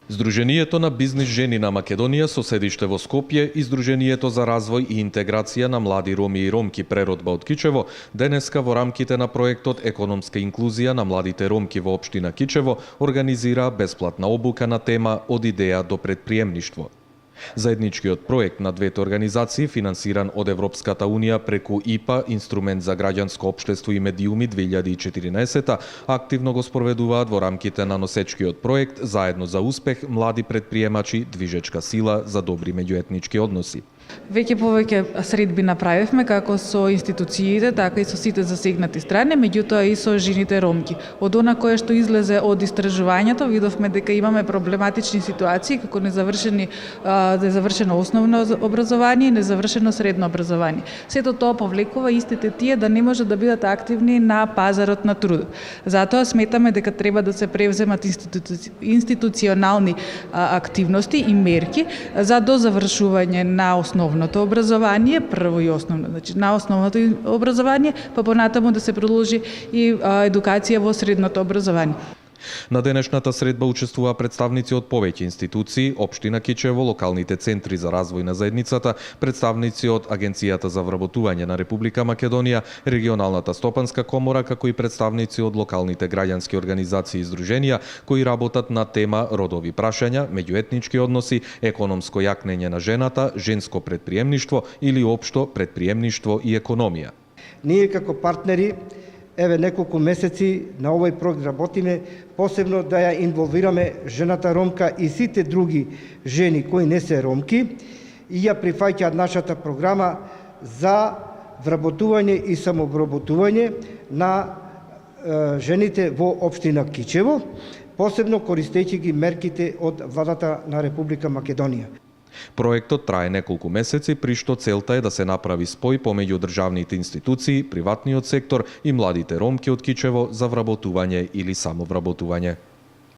Здруженијето на бизнис жени на Македонија со седиште во Скопје и Здруженијето за развој и интеграција на млади роми и ромки преродба од Кичево денеска во рамките на проектот Економска инклузија на младите ромки во општина Кичево организира бесплатна обука на тема Од идеја до предприемништво. Заедничкиот проект на двете организации, финансиран од Европската Унија преку ИПА, Инструмент за граѓанско општество и медиуми 2014, активно го спроведуваат во рамките на носечкиот проект Заедно за успех млади предприемачи, движечка сила за добри меѓуетнички односи. Веќе повеќе средби направивме како со институциите, така и со сите засегнати страни, меѓутоа и со жените ромки. Од она кое што излезе од истражувањето, видовме дека имаме проблематични ситуации како незавршено основно образование и незавршено средно образование. Сето тоа повлекува истите тие да не може да бидат активни на пазарот на трудот. Затоа сметаме дека треба да се превземат институционални активности и мерки за дозавршување на основното образование, прво и основно, значи на основното образование, па понатаму да се продолжи и едукација во средното образование. На денешната средба учествуваа представници од повеќе институции, општина Кичево, локалните центри за развој на заедницата, представници од Агенцијата за вработување на Република Македонија, регионалната стопанска комора, како и представници од локалните граѓански организации и здруженија кои работат на тема родови прашања, меѓуетнички односи, економско јакнење на жената, женско предприемништво или општо предприемништво и економија. Ние како партнери еве неколку месеци на овој проект работиме, посебно да ја инволвираме жената ромка и сите други жени кои не се ромки и ја прифаќаат нашата програма за вработување и самовработување на жените во општина Кичево, посебно користејќи ги мерките од владата на Република Македонија. Проектот трае неколку месеци, при што целта е да се направи спој помеѓу државните институции, приватниот сектор и младите ромки од Кичево за вработување или самовработување.